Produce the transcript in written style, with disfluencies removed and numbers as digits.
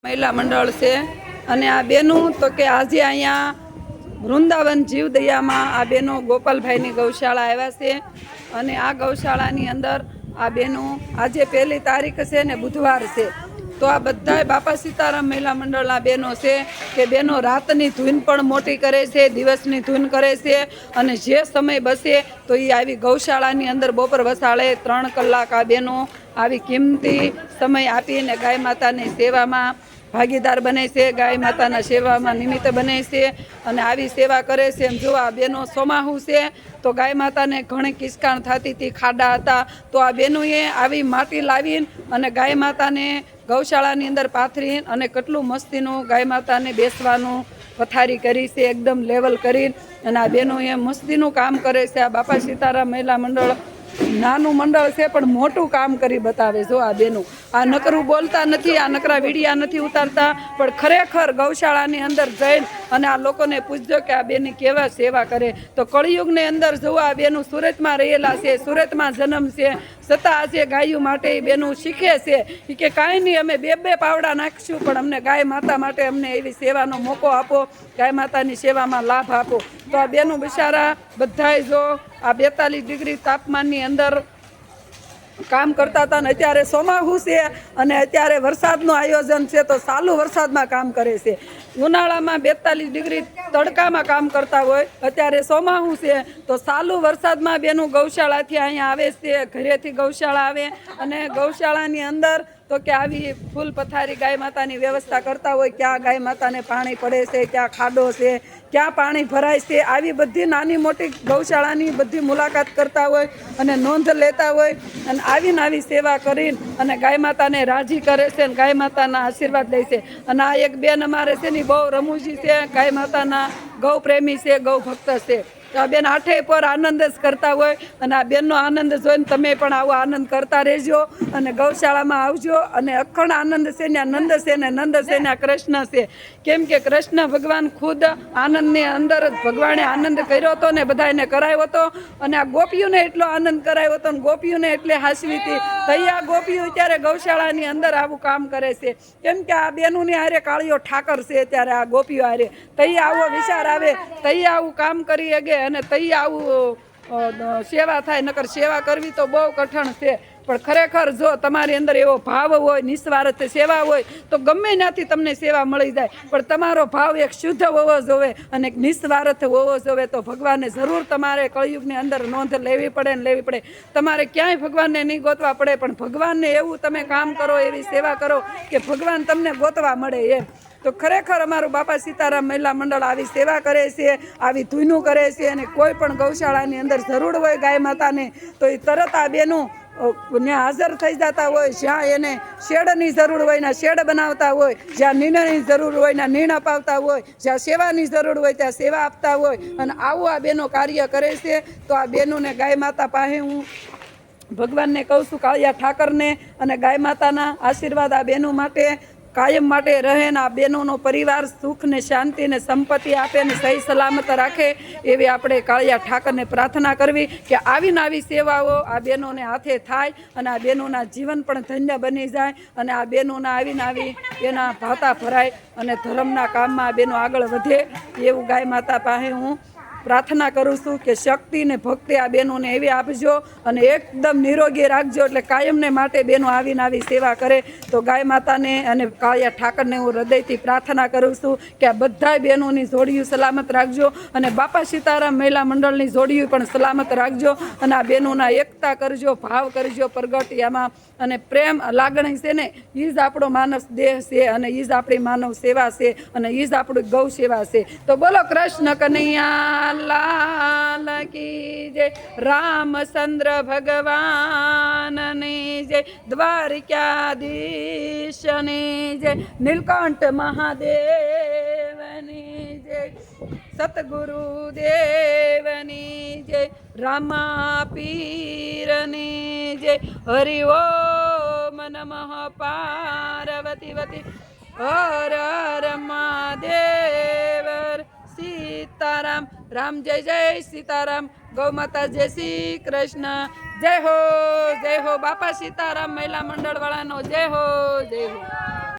મહિલા મંડળ છે અને આ બેનું તો કે આજે અહીંયા વૃંદાવન જીવદયામાં આ બેનો ગોપાલભાઈની ગૌશાળા આવ્યા છે અને આ ગૌશાળાની અંદર આ બેનો આજે 1 તારીખ છે ને બુધવાર છે તો આ બધાય બાપા સીતારામ મહિલા મંડળના બેનો છે કે બેનો રાતની ધૂન પણ મોટી કરે છે, દિવસની ધૂન કરે છે અને જે સમય બસે તો એ આવી ગૌશાળાની અંદર બપોર વસાળે 3 કલાક આ બેનો આવી કિંમતી સમય આપીને ગાય માતાની સેવામાં ભાગીદાર બને છે, ગાય માતાના સેવામાં નિમિત્ત બને છે અને આવી સેવા કરે છે. એમ જો આ બેનો સોમાહુ છે તો ગાય માતાને ઘણી કિસકાણ થતી હતી, ખાડા હતા, તો આ બેનોએ આવી માટી લાવીને અને ગાય માતાને ગૌશાળાની અંદર પાથરી અને કેટલું મસ્તીનું ગાય માતાને બેસવાનું પથારી કરી છે, એકદમ લેવલ કરીને અને આ બેનોએ મસ્તીનું કામ કરે છે. આ બાપા સીતારામ મહિલા મંડળ નાનું મંડળ છે પણ મોટું કામ કરી બતાવે. જો આ બેનું આ નકરું બોલતા નથી, આ નકરા વિડિયા નથી ઉતારતા, પણ ખરેખર ગૌશાળાની અંદર જઈને અને આ લોકોને પૂછજો કે આ બેની કેવા સેવા કરે. તો કળિયુગની અંદર જો આ બેનું સુરતમાં રહેલા છે, સુરતમાં જન્મ છે, છતાં આજે ગાયો માટે એ બેનું શીખે છે કે કાંઈ નહીં, અમે 2 પાવડા નાખીશું પણ અમને ગાય માતા માટે અમને એવી સેવાનો મોકો આપો, ગાય માતાની સેવામાં લાભ આપો. તો આ બેનું બિચારા બધાય જો આ 42 ડિગ્રી તાપમાનની અંદર કામ કરતા હતા ને અત્યારે ચોમાસું છે અને અત્યારે વરસાદનું આયોજન છે તો ચાલુ વરસાદમાં કામ કરે છે. ઉનાળામાં 42 ડિગ્રી તડકામાં કામ કરતા હોય, અત્યારે ચોમાસું છે તો ચાલુ વરસાદમાં બેનું ગૌશાળાથી અહીંયા આવે છે, ઘરેથી ગૌશાળા આવે અને ગૌશાળાની અંદર તો કે આવી ફૂલ પથારી ગાય માતાની વ્યવસ્થા કરતા હોય, ક્યાં ગાય માતાને પાણી પડે છે, ક્યાં ખાડો છે, ક્યાં પાણી ભરાય છે, આવી બધી નાની મોટી ગૌશાળાની બધી મુલાકાત કરતા હોય અને નોંધ લેતા હોય અને આવીને આવી સેવા કરીને અને ગાય માતાને રાજી કરે છે અને ગાય માતાના આશીર્વાદ લે છે. અને આ એક બેન અમારે છે ને બહુ રમૂજી છે, ગાય માતાના ગૌ પ્રેમી છે, ગૌ ભક્ત છે. તો આ બેન આઠે પર આનંદ જ કરતા હોય અને આ બેનનો આનંદ જોઈને તમે પણ આવો આનંદ કરતા રહેજો અને ગૌશાળામાં આવજો. અને અખંડ આનંદ છે ને નંદ છે ને નંદ છે ને આ કૃષ્ણ છે, કેમ કે કૃષ્ણ ભગવાન ખુદ આનંદની અંદર જ ભગવાને આનંદ કર્યો હતો ને બધાને કરાયો હતો અને આ ગોપીઓને એટલો આનંદ કરાયો હતો ને ગોપીઓને એટલે હાસવી હતી. તઈ આ ગોપીઓ અત્યારે ગૌશાળાની અંદર આવું કામ કરે છે, કેમ કે આ બેનોની હારે કાળીઓ ઠાકર છે, ત્યારે આ ગોપીઓ હારે તઈ આવો વિચાર આવે, તઈ આવું કામ કરી શકે અને તઈ આવું સેવા થાય. નકર સેવા કરવી તો બહુ કઠણ છે, પણ ખરેખર જો તમારી અંદર એવો ભાવ હોય, નિસ્વાર્થ સેવા હોય તો ગમે ત્યાંથી તમને સેવા મળી જાય. પણ તમારો ભાવ એક શુદ્ધ હોવો જોવે અને એક નિસ્વાર્થ હોવો જોવે તો ભગવાનને જરૂર તમારે કળિયુગની અંદર નોંધ લેવી પડે ને લેવી પડે. તમારે ક્યાંય ભગવાનને નહીં ગોતવા પડે, પણ ભગવાનને એવું તમે કામ કરો, એવી સેવા કરો કે ભગવાન તમને ગોતવા મળે એમ. તો ખરેખર અમારું બાપા સીતારામ મહિલા મંડળ આવી સેવા કરે છે, આવી ધૂનું કરે છે અને કોઈ પણ ગૌશાળાની અંદર જરૂર હોય ગાય માતાને તો એ તરત આ બેનું ત્યાં હાજર થઈ જતા હોય. જ્યાં એને શેડની જરૂર હોય ને શેડ બનાવતા હોય, જ્યાં નિર્ણયની જરૂર હોય ને નિર્ણય અપાવતા હોય, જ્યાં સેવાની જરૂર હોય ત્યાં સેવા આપતા હોય અને આવું આ બેનો કાર્ય કરે છે. તો આ બેનોને ગાય માતા પાસે હું ભગવાનને કહું છું, કાળિયા ઠાકરને અને ગાય માતાના આશીર્વાદ આ બેનો માટે કાયમ માટે રહે ને આ બહેનોનો પરિવાર સુખ ને શાંતિ ને સંપત્તિ આપે ને સહી સલામત રાખે એવી આપણે કાળિયા ઠાકરને પ્રાર્થના કરવી કે આવી ને આવી સેવાઓ આ બહેનોને હાથે થાય અને આ બહેનોના જીવન પણ ધન્ય બની જાય અને આ બહેનોના આવીને આવી એના ભાતા ભરાય અને ધર્મના કામમાં આ બહેનો આગળ વધે એવું ગાય માતા પાસે હું પ્રાર્થના કરું છું કે શક્તિ ને ભક્તિ આ બહેનોને એવી આપજો અને એકદમ નિરોગી રાખજો, એટલે કાયમને માટે બહેનો આવીને આવી સેવા કરે. તો ગાય માતાને અને કાળિયા ઠાકરને હું હૃદયથી પ્રાર્થના કરું છું કે આ બધાય બહેનોની જોડીયું સલામત રાખજો અને બાપા સીતારામ મહિલા મંડળની જોડીયું પણ સલામત રાખજો અને આ બહેનોના એકતા કરજો, ભાવ કરજો પ્રગટ એમાં અને પ્રેમ લાગણી છે ને એ જ આપણો માનવ દેહ છે અને એ જ આપણી માનવ સેવા છે અને એ જ આપણી ગૌ સેવા છે. તો બોલો કૃષ્ણ કનૈયા લાલ કી જય, રામચંદ્ર ભગવાનની જય, દ્વારિકાધીશની જય, નીલકંઠ મહાદેવની જય, સતગુરુદેવની જય, રામા પીરની જય. હરિ ઓમ નમઃ પાર્વતી વતી હર હર મહાદેવ. સીતારામ રામ જય જય સીતારામ, ગૌ માતા જય શ્રી કૃષ્ણ. જય હો બાપા સીતારામ મહિલા મંડળ વાળાનો જય હો જય હો.